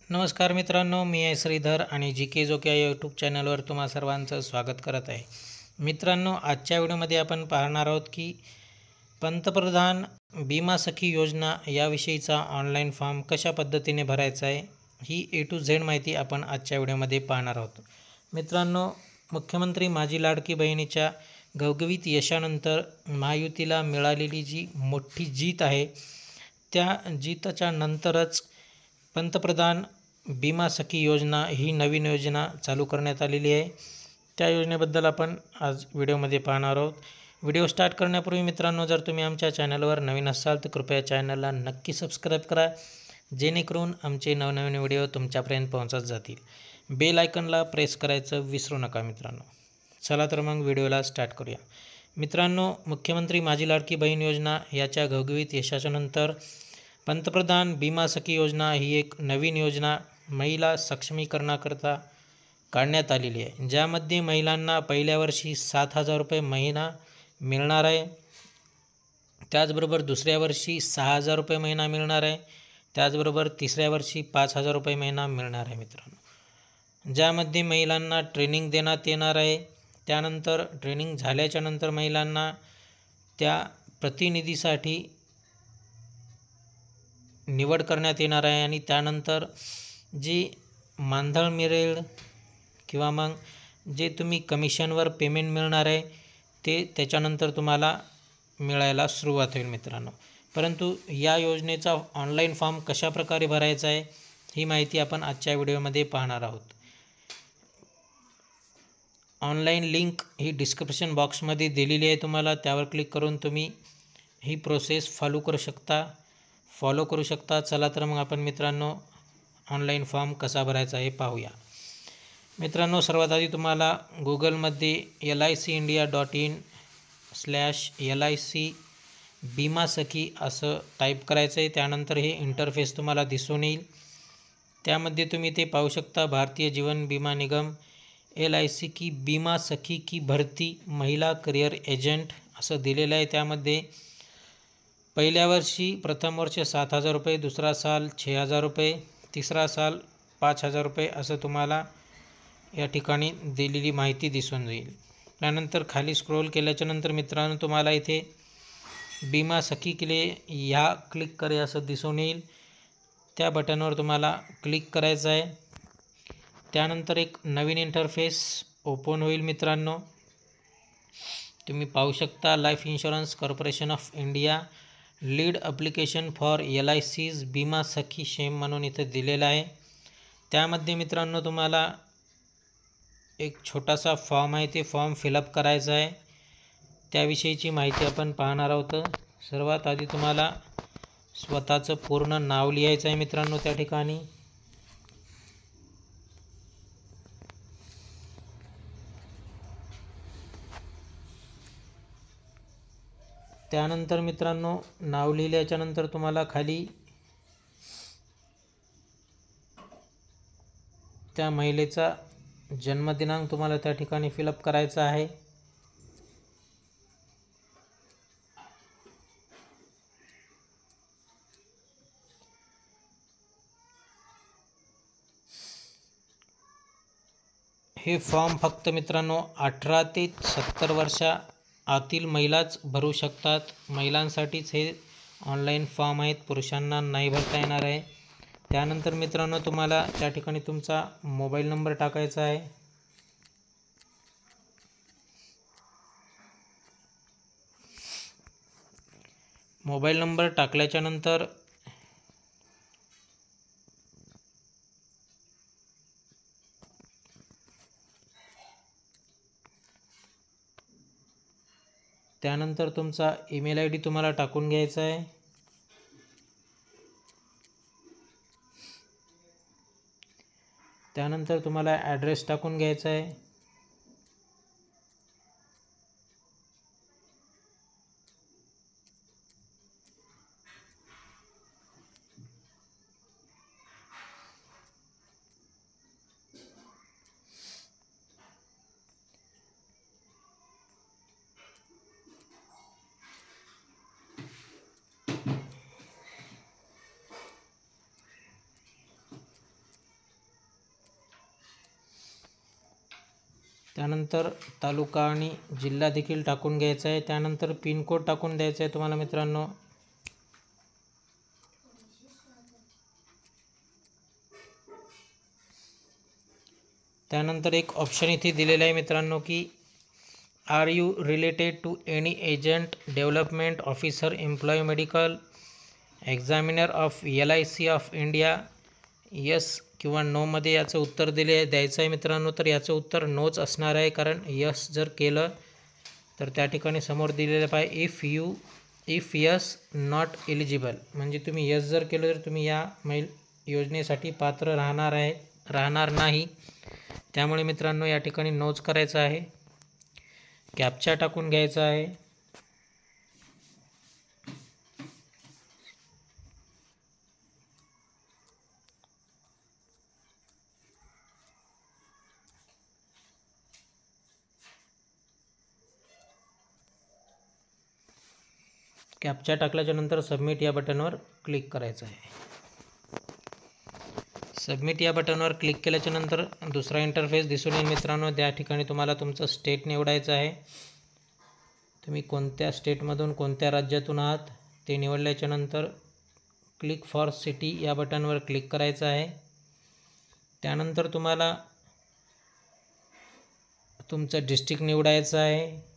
नमस्कार मित्रांनो, मी आहे श्रीधर आणि जी के जोके या यूट्यूब चॅनलवर तुम्हा सर्वांचं स्वागत करत आहे. मित्रांनो, आजच्या व्हिडिओमध्ये आपण पाहणार आहोत की पंतप्रधान बिमा सखी योजना याविषयीचा ऑनलाईन फॉर्म कशा पद्धतीने भरायचा आहे, ही ए टू झेड माहिती आपण आजच्या व्हिडिओमध्ये पाहणार आहोत. मित्रांनो, मुख्यमंत्री माझी लाडकी बहिणीच्या घवघवीत यशानंतर महायुतीला मिळालेली जी मोठी जीत आहे, त्या जीताच्या नंतरच पंतप्रधान बिमा सखी योजना ही नवीन योजना चालू करण्यात आलेली आहे. त्या योजनेबद्दल आपण आज व्हिडिओमध्ये पाहणार आहोत. व्हिडिओ स्टार्ट करण्यापूर्वी मित्रांनो, जर तुम्ही आमच्या चॅनलवर नवीन असाल तर कृपया चॅनलला नक्की सबस्क्राईब करा, जेणेकरून आमचे नवनवीन व्हिडिओ तुमच्यापर्यंत पोहोचत जातील. बेल आयकनला प्रेस करायचं विसरू नका मित्रांनो. चला तर मग व्हिडिओला स्टार्ट करूया. मित्रांनो, मुख्यमंत्री माझी लाडकी बहीण योजना याच्या घवघवीत यशाच्या नंतर पंतप्रधान बिमा सखी योजना ही एक नवीन योजना महिला सक्षमीकरणाकरता काढण्यात आलेली आहे, ज्यामध्ये महिलांना पहिल्या वर्षी 7,000 रुपये महिना मिळणार आहे. त्याचबरोबर दुसऱ्या वर्षी 6,000 रुपये महिना मिळणार आहे. त्याचबरोबर तिसऱ्या वर्षी 5,000 रुपये महिना मिळणार आहे मित्रांनो, ज्यामध्ये महिलांना ट्रेनिंग देण्यात येणार आहे. त्यानंतर ट्रेनिंग झाल्याच्या नंतर महिलांना त्या प्रतिनिधीसाठी निवड करण्यात येणार आहे आणि त्यानंतर जी मानधन मिळेल किंवा मग जे तुम्ही कमिशनवर पेमेंट मिळणार आहे ते त्याच्यानंतर तुम्हाला मिळायला सुरुवात होईल मित्रांनो. परंतु या योजनेचा ऑनलाईन फॉर्म कशाप्रकारे भरायचा आहे ही माहिती आपण आजच्या व्हिडिओमध्ये पाहणार आहोत. ऑनलाईन लिंक ही डिस्क्रिप्शन बॉक्समध्ये दिलेली आहे, तुम्हाला त्यावर क्लिक करून तुम्ही ही प्रोसेस फॉलो करू शकता. चला तर मग आपण मित्रांनो ऑनलाईन फॉर्म कसा भरायचा हे पाहूया. मित्रांनो, सर्वात आधी तुम्हाला गुगलमध्ये lic.in/lic बिमा सखी असं टाईप करायचं आहे. त्यानंतर हे इंटरफेस तुम्हाला दिसून येईल. त्यामध्ये तुम्ही ते पाहू शकता, भारतीय जीवन बीमा निगम LIC की बिमा सखी की भरती महिला करिअर एजंट असं दिलेलं आहे. त्यामध्ये पहिल्या वर्षी प्रथम वर्ष 7,000 रुपये, दुसरा साल 6,000 रुपये, तिसरा साल 5,000 रुपये असं तुम्हाला या ठिकाणी दिलेली माहिती दिसून जाईल. त्यानंतर खाली स्क्रोल केल्याच्या नंतर मित्रांनो तुम्हाला इथे बिमा सखी केले ह्या क्लिक करे असं दिसून येईल. त्या बटनवर तुम्हाला क्लिक करायचं आहे. त्यानंतर एक नवीन इंटरफेस ओपन होईल मित्रांनो. तुम्ही पाहू शकता, life insurance corporation of India lead application for LIC's बिमा सखी शेम म्हणून इथं दिलेलं आहे. त्यामध्ये मित्रांनो तुम्हाला एक छोटासा फॉर्म आहे, ते फॉर्म फिलअप करायचा आहे. त्याविषयीची माहिती आपण पाहणार आहोत. सर्वात आधी तुम्हाला स्वतःचं पूर्ण नाव लिहायचं आहे मित्रांनो त्या ठिकाणी. त्यानंतर मित्रांनो नाव लिहिल्याच्या नंतर तुम्हाला खाली त्या महिलेचा जन्मदिनांक तुम्हाला त्या ठिकाणी फिलअप करायचा आहे. हे फॉर्म फक्त मित्रांनो 18 ते 70 वर्षा आतील महिलाच भरू शकतात. महिलांसाठीच हे ऑनलाईन फॉर्म आहेत, पुरुषांना नाही भरता येणार आहे. त्यानंतर मित्रांनो तुम्हाला त्या ठिकाणी तुमचा मोबाईल नंबर टाकायचा आहे. मोबाईल नंबर टाकल्याच्या नंतर त्यानंतर तुमचा ईमेल ID तुम्हाला टाकून घ्यायचा आहे. त्यानंतर तुम्हाला ॲड्रेस टाकून घ्यायचा आहे. त्यानंतर तालुका आणि जिल्हा देखील टाकून घ्यायचा आहे. त्यानंतर पिनकोड टाकून द्यायचा आहे तुम्हाला मित्रांनो. त्यानंतर एक ऑप्शन इथे दिलेला आहे मित्रांनो की are you related to any agent, development officer, employee, medical examiner of LIC of India. Yes किंवा नोमध्ये याचं उत्तर द्यायचं आहे मित्रांनो. तर याचं उत्तर नोच असणार आहे, कारण यस जर केलं तर त्या ठिकाणी समोर दिलेलं पाहिजे इफ यस नॉट एलिजिबल, म्हणजे तुम्ही यस जर केलं तर तुम्ही या योजनेसाठी पात्र राहणार नाही. त्यामुळे मित्रांनो या ठिकाणी नोच करायचं आहे. कॅप्चा टाकून घ्यायचा आहे. कॅप्चा टाकल्याच्या नंतर सबमिट या बटनवर क्लिक करायचं आहे. सबमिट या बटनवर क्लिक केल्याच्या नंतर दुसरा इंटरफेस दिसून येईल मित्रांनो. त्या ठिकाणी तुम्हाला तुमचं स्टेट निवडायचं आहे. तुम्ही कोणत्या स्टेटमधून कोणत्या राज्यातून आहात ते निवडल्याच्या नंतर क्लिक फॉर सिटी या बटनवर क्लिक करायचं आहे. त्यानंतर तुम्हाला तुमचं डिस्ट्रिक्ट निवडायचं आहे.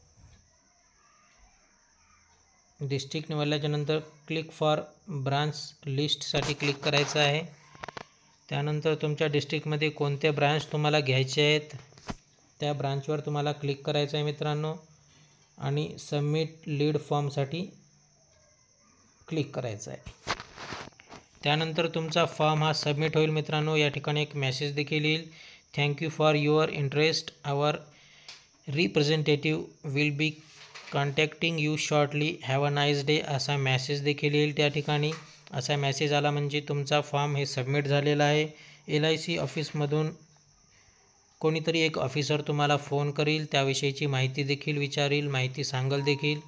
डिस्ट्रिक्ट निवडल्याच्या नंतर क्लिक फॉर ब्रांच लिस्टसाठी क्लिक करायचं आहे. त्यानंतर तुमच्या डिस्ट्रिक्टमध्ये कोणत्या ब्रांच तुम्हाला घ्यायचे आहेत त्या ब्रांचवर तुम्हाला क्लिक करायचं आहे मित्रांनो, आणि सबमिट लीड फॉर्मसाठी क्लिक करायचं आहे. त्यानंतर तुमचा फॉर्म हा सबमिट होईल मित्रांनो. या ठिकाणी एक मेसेज देखील येईल, thank you for your interest, our representative will be contacting you shortly, have a nice day असा मेसेज देखील येईल. त्या ठिकाणी असा मेसेज आला म्हणजे तुमचा फॉर्म हे सबमिट झालेला आहे. LIC ऑफिसमधून कोणीतरी एक ऑफिसर तुम्हाला फोन करील, त्याविषयीची माहिती देखील विचारील, माहिती सांगेल देखील.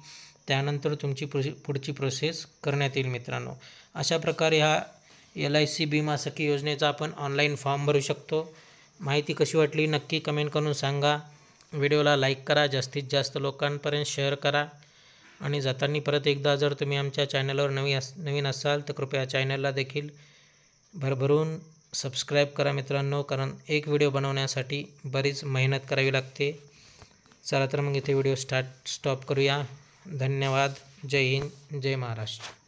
त्यानंतर तुमची पुढची प्रोसेस करण्यात येईल मित्रांनो. अशा प्रकारे हा LIC विमा सखी योजनेचा आपण ऑनलाईन फॉर्म भरू शकतो. माहिती कशी वाटली नक्की कमेंट करून सांगा. व्हिडिओला लाईक करा, जास्तीत जास्त लोकांपर्यंत शेअर करा. आणि जाताना परत एकदा जर तुम्ही आमच्या चॅनलवर नवीन असाल तर कृपया चॅनलला देखील भरभरून सबस्क्राईब करा मित्रांनो, कारण एक व्हिडिओ बनवण्यासाठी बरीच मेहनत करावी लागते. चला तर मग इथे व्हिडिओ स्टॉप करूया. धन्यवाद. जय हिंद, जय महाराष्ट्र.